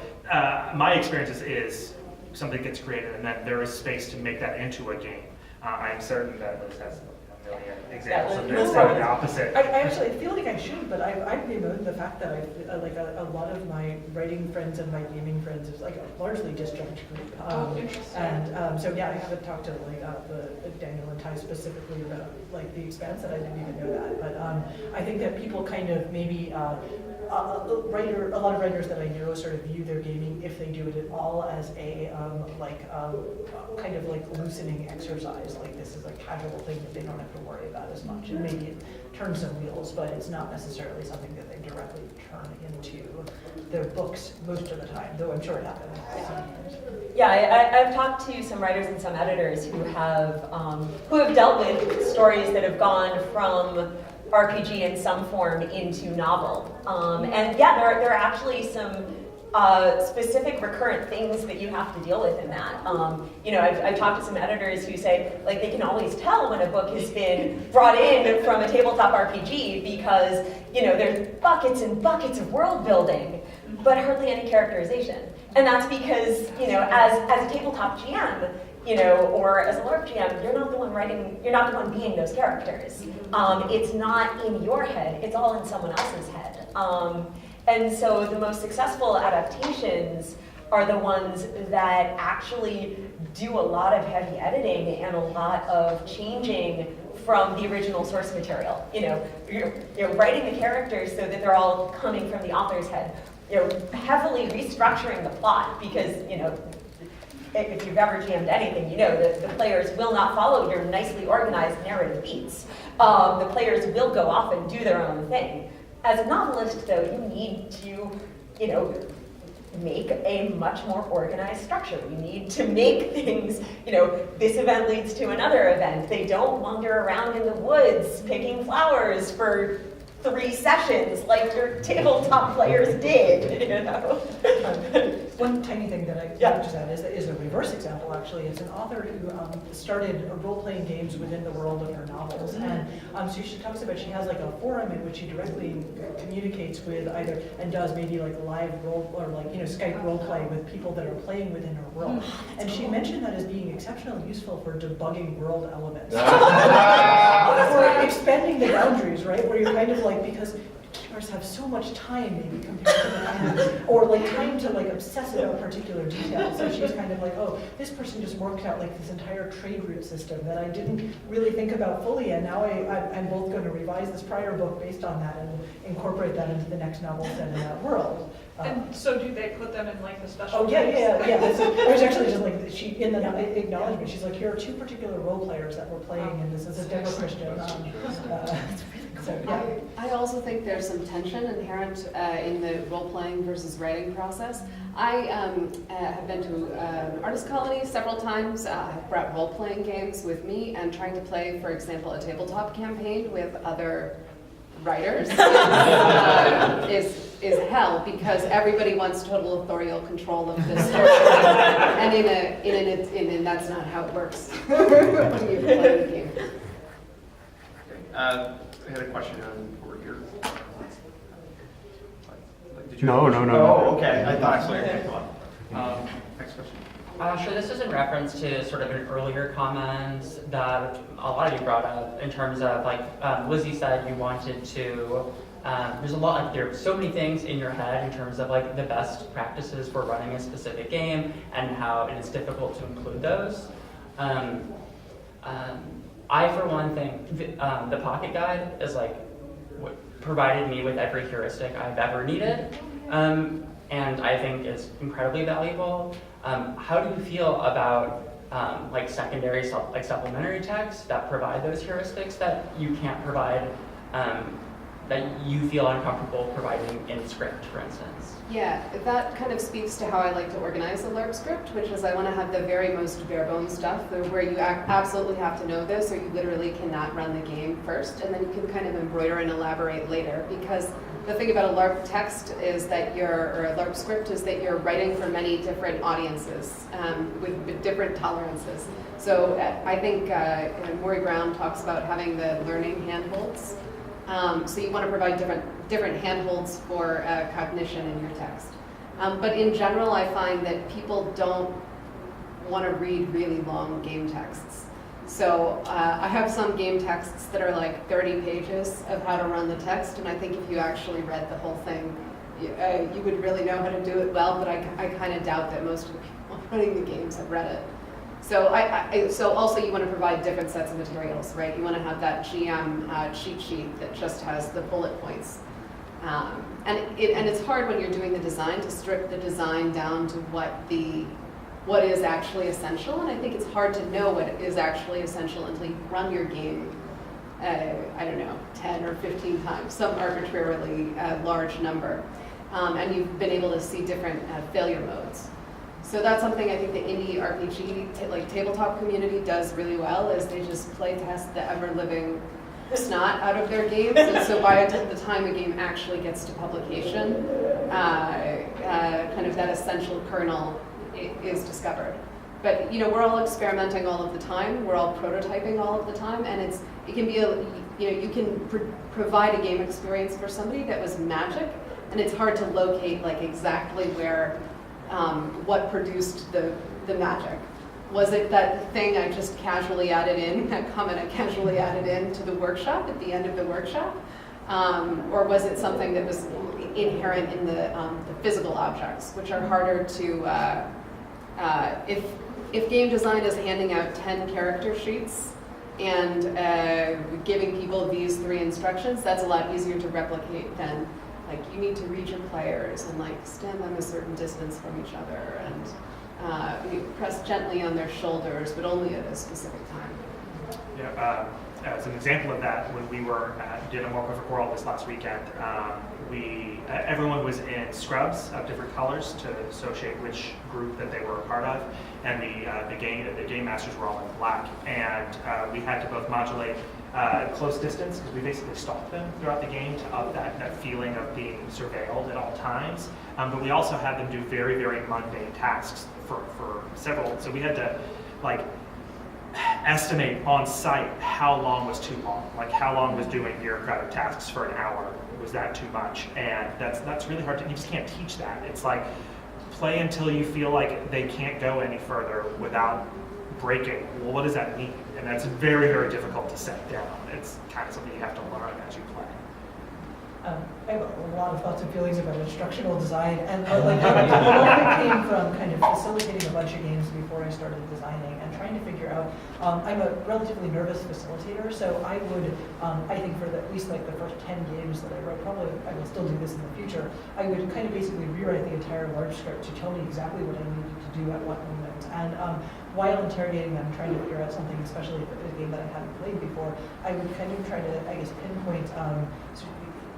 my experience is something gets created and then there is space to make that into a game. I'm certain that Liz has a million examples of this that are the opposite.
I actually feel like I should, but I bemoan the fact that like a lot of my writing friends and my gaming friends is like a largely disjunct group.
Interesting.
And so yeah, I haven't talked to like the Daniel and Ty specifically about like The Expanse, and I didn't even know that. But I think that people kind of maybe a lot of writers that I know sort of view their gaming, if they do it at all, as a kind of like loosening exercise. Like this is a casual thing that they don't have to worry about as much. And maybe it turns some wheels, but it's not necessarily something that they directly turn into their books most of the time, though I'm sure it happens.
Yeah, I've talked to some writers and some editors who have dealt with stories that have gone from RPG in some form into novel. And yeah, there are actually some specific recurrent things that you have to deal with in that. You know, I've talked to some editors who say, like, they can always tell when a book has been brought in from a tabletop RPG because, you know, there's buckets and buckets of world building, but hardly any characterization. And that's because, you know, as a tabletop GM, you know, or as a Larp GM, you're not the one writing, you're not the one being those characters. It's not in your head, it's all in someone else's head. And so the most successful adaptations are the ones that actually do a lot of heavy editing and a lot of changing from the original source material. You know, you're writing the characters so that they're all coming from the author's head. You're heavily restructuring the plot because, you know, if you've ever GM'd anything, you know that the players will not follow your nicely organized narrative beats. The players will go off and do their own thing. As a novelist, though, you need to, you know, make a much more organized structure. You need to make things, you know, this event leads to another event. They don't wander around in the woods picking flowers for 3 sessions like your tabletop players did, you know?
One tiny thing that I
Yeah.
just add is a reverse example, actually. It's an author who started role-playing games within the world of her novels. And so she talks about, she has like a forum in which she directly communicates with either, and does maybe like live role, or like, you know, Skype role play with people that are playing within her world. And she mentioned that as being exceptionally useful for debugging world elements. Or expanding the boundaries, right? Where you're kind of like, because gamers have so much time maybe compared to the time, or like time to like obsess about particular details. So she's kind of like, oh, this person just worked out like this entire trade route system that I didn't really think about fully, and now I'm both going to revise this prior book based on that and incorporate that into the next novel set in that world.
And so do they put them in like the special?
Oh, yeah.
place?
I was actually just like, she, in the acknowledgement, she's like, here are 2 particular role players that were playing, and this is a Deborah Christian. So, yeah.
I also think there's some tension inherent in the role-playing versus writing process. I have been to an artist colony several times. I've brought role-playing games with me, and trying to play, for example, a tabletop campaign with other writers is hell, because everybody wants total authorial control of this story, and that's not how it works when you play the game.
I had a question over here. Did you
No.
Oh, okay. I thought so. Okay, go on. Next question.
So this is in reference to sort of an earlier comment that a lot of you brought up in terms of like Lizzie said you wanted to. There's so many things in your head in terms of like the best practices for running a specific game and how it is difficult to include those. I, for one thing, the Pocket Guide is like what provided me with every heuristic I've ever needed, and I think it's incredibly valuable. How do you feel about like secondary, supplementary texts that provide those heuristics that you can't provide, that you feel uncomfortable providing in script, for instance?
Yeah, that kind of speaks to how I like to organize a Larp script, which is I want to have the very most bare bones stuff, where you absolutely have to know this, or you literally cannot run the game first, and then you can kind of embroider and elaborate later. Because the thing about a Larp text is that or a Larp script is that you're writing for many different audiences with different tolerances. So I think Maury Brown talks about having the learning handholds. So you want to provide different handholds for cognition in your text. But in general, I find that people don't want to read really long game texts. So I have some game texts that are like 30 pages of how to run the text, and I think if you actually read the whole thing, you would really know how to do it well, but I kind of doubt that most of the people running the games have read it. So so also you want to provide different sets of materials, right? You want to have that GM cheat sheet that just has the bullet points. And it's hard when you're doing the design to strip the design down to what is actually essential, and I think it's hard to know what is actually essential until you run your game, I don't know, 10 or 15 times, some arbitrarily large number, and you've been able to see different failure modes. So that's something I think the indie RPG, like tabletop community does really well, is they just play test the ever-living snot out of their games, and so by the time a game actually gets to publication, kind of that essential kernel is discovered. But we're all experimenting all of the time. We're all prototyping all of the time, and it can be you can provide a game experience for somebody that was magic, and it's hard to locate like exactly where what produced the magic. Was it that thing I just casually added in, that comment I casually added in to the workshop at the end of the workshop, or was it something that was inherent in the physical objects, which are harder to if game design is handing out 10 character sheets and giving people these 3 instructions, that's a lot easier to replicate than like you need to read your players and like stand them a certain distance from each other and you press gently on their shoulders, but only at a specific time.
Yeah, as an example of that, when we did a More Perfect World this last weekend, everyone was in scrubs of different colors to associate which group that they were a part of, and the game masters were all in black, and we had to both modulate close distance, because we basically stalked them throughout the game to up that feeling of being surveilled at all times. But we also had them do very, very mundane tasks for several. So we had to estimate on site how long was too long. Like how long was doing bureaucratic tasks for an hour? Was that too much? And that's really hard to. You just can't teach that. It's like play until you feel like they can't go any further without breaking. Well, what does that mean? And that's very, very difficult to set down. It's kind of something you have to learn as you play.
I have a lot of thoughts and feelings about instructional design, and a lot of it came from kind of facilitating a bunch of games before I started designing and trying to figure out. I'm a relatively nervous facilitator, so I would, I think for at least like the first 10 games that I wrote, probably I will still do this in the future. I would kind of basically rewrite the entire large script to tell me exactly what I needed to do at what moment, and while interrogating them, trying to figure out something, especially for a game that I hadn't played before, I would kind of try to, I guess, pinpoint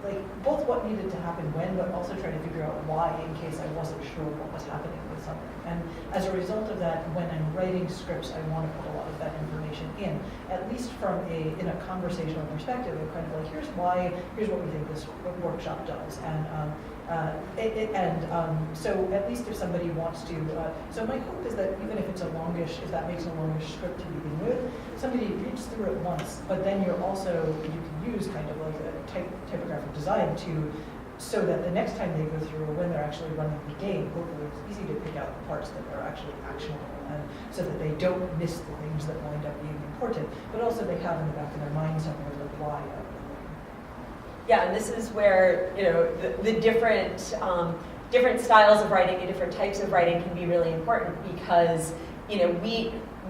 like both what needed to happen when, but also try to figure out why in case I wasn't sure what was happening with something. And as a result of that, when I'm writing scripts, I want to put a lot of that information in, at least from in a conversational perspective, of kind of like, here's why, here's what we think this workshop does. And so at least if somebody wants to, so my hope is that even if it's a longish, if that makes a longish script to begin with, somebody reads through it once, but then you can use kind of like a typographic design so that the next time they go through, when they're actually running the game, hopefully it's easy to pick out the parts that are actually actionable, and so that they don't miss the things that wind up being important, but also they have in the back of their mind somewhere the why of it.
Yeah, and this is where, the different styles of writing and different types of writing can be really important, because,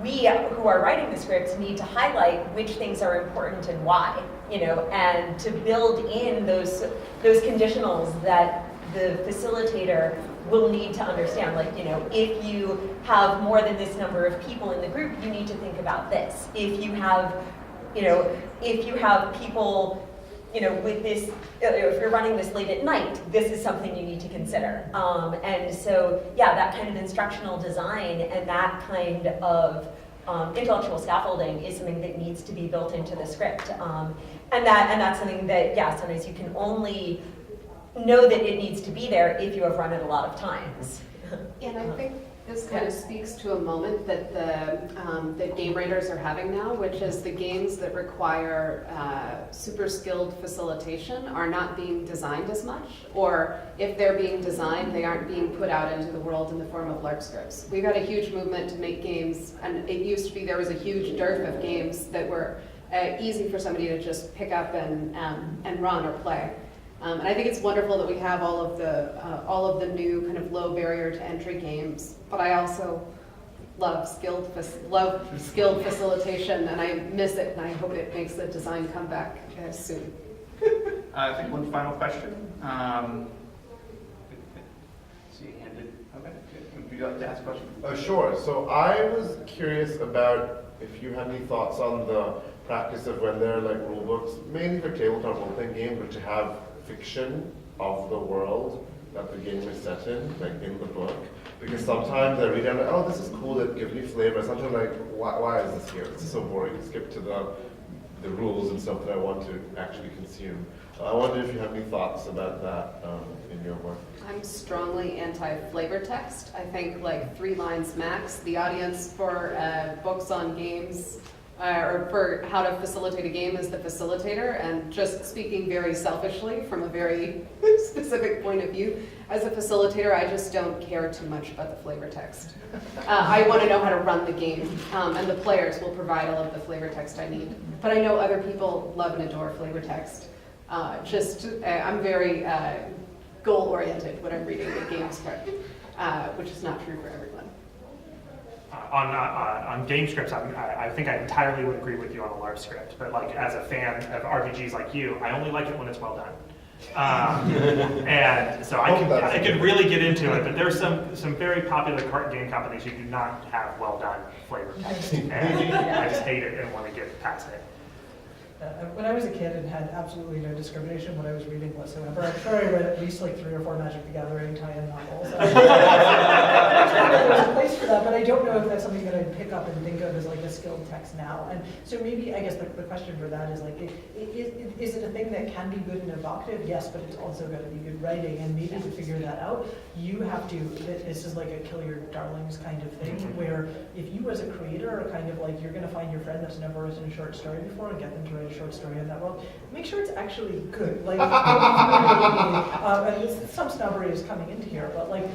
we who are writing the scripts need to highlight which things are important and why, and to build in those conditionals that the facilitator will need to understand. Like, if you have more than this number of people in the group, you need to think about this. If you have people, with this, if you're running this late at night, this is something you need to consider. And so, yeah, that kind of instructional design and that kind of intellectual scaffolding is something that needs to be built into the script. And that's something that, yeah, sometimes you can only know that it needs to be there if you have run it a lot of times.
And I think this kind of speaks to a moment that that game writers are having now, which is the games that require super skilled facilitation are not being designed as much, or if they're being designed, they aren't being put out into the world in the form of Larp scripts. We've had a huge movement to make games, and it used to be there was a huge dearth of games that were easy for somebody to just pick up and run or play. And I think it's wonderful that we have all of the new kind of low barrier to entry games. But I also love skilled facilitation, and I miss it, and I hope it makes the design come back soon.
I think one final question. See, handed. Okay. Would you like to ask a question?
Sure. So I was curious about if you had any thoughts on the practice of when there are like rule books, mainly for tabletop role-playing games, but to have fiction of the world that the game is set in, like in the book. Because sometimes I read and I'm like, oh, this is cool, it gives me flavor. Sometimes I'm like, why is this here? This is so boring. Skip to the rules and stuff that I want to actually consume. I wonder if you have any thoughts about that in your work.
I'm strongly anti-flavor text. I think like 3 lines max. The audience for books on games or for how to facilitate a game is the facilitator, and just speaking very selfishly from a very specific point of view, as a facilitator, I just don't care too much about the flavor text. I want to know how to run the game, and the players will provide all of the flavor text I need. But I know other people love and adore flavor text. I'm very goal-oriented when I'm reading a game script, which is not true for everyone.
On game scripts, I think I entirely would agree with you on a Larp script, but like as a fan of RPGs like you, I only like it when it's well done. And so I could really get into it, but there's some very popular game companies who do not have well done flavor text, and I just hate it and want to get past it.
When I was a kid and had absolutely no discrimination what I was reading whatsoever, I'm sure I read at least like 3 or 4 Magic the Gathering tie-in novels. I understand that there's a place for that, but I don't know if that's something that I'd pick up and think of as like a skilled text now. And so maybe, I guess the question for that is like, is it a thing that can be good and evocative? Yes, but it's also got to be good writing. And maybe to figure that out, you have to, this is like a kill your darlings kind of thing, where if you as a creator are kind of like, you're going to find your friend that's never written a short story before and get them to write a short story in that world, make sure it's actually good. Like, and some snobbery is coming into here, but like,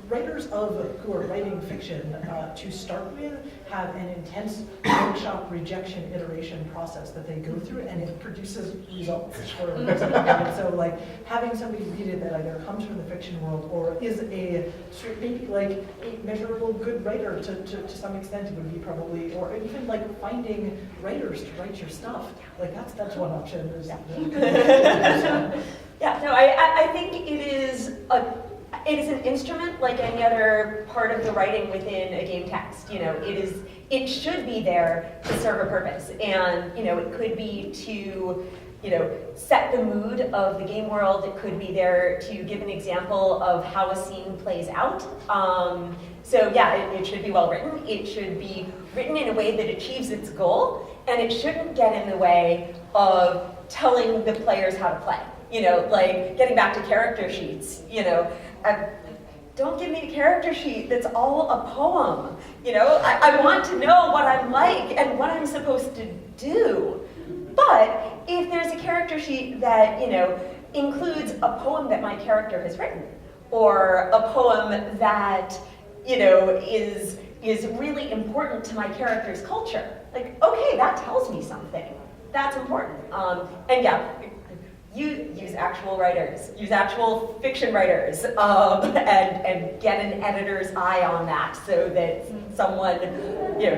writers who are writing fiction to start with have an intense workshop rejection iteration process that they go through, and it produces results for and so like having somebody read it that either comes from the fiction world or is a maybe like a measurable good writer to some extent would be probably, or even like finding writers to write your stuff, like that's one option.
Yeah, no, I think it is an instrument like any other part of the writing within a game text. You know, it should be there to serve a purpose. And, you know, it could be to, you know, set the mood of the game world. It could be there to give an example of how a scene plays out. So yeah, it should be well written. It should be written in a way that achieves its goal, and it shouldn't get in the way of telling the players how to play. You know, like getting back to character sheets, you know, don't give me a character sheet that's all a poem. You know, I want to know what I'm like and what I'm supposed to do. But if there's a character sheet that, you know, includes a poem that my character has written, or a poem that, you know, is really important to my character's culture, like, okay, that tells me something. That's important. And yeah, you use actual writers, use actual fiction writers, and get an editor's eye on that so that someone, you know,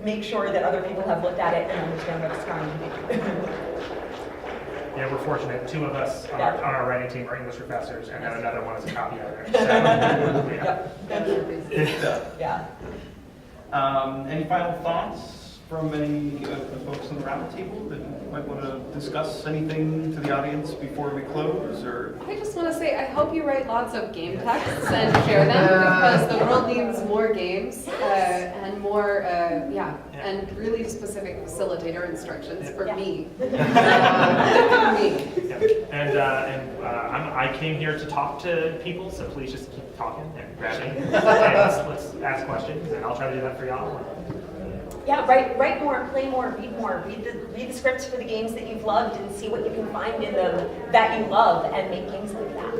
make sure that other people have looked at it and understand what it's trying to do.
Yeah, we're fortunate. 2 of us on our writing team are English professors, and then another one is a copy editor. So,
Yeah.
Any final thoughts from any of the folks on the round table that you might want to discuss? Anything to the audience before we close? Or
I just want to say, I hope you write lots of game texts and share them, because the world needs more games and more, and really specific facilitator instructions for me.
I came here to talk to people, so please just keep talking and grabbing. And let's ask questions, and I'll try to do that for y'all.
Yeah, write more, play more, read more. Read the scripts for the games that you've loved and see what you can find in them that you love, and make games like that.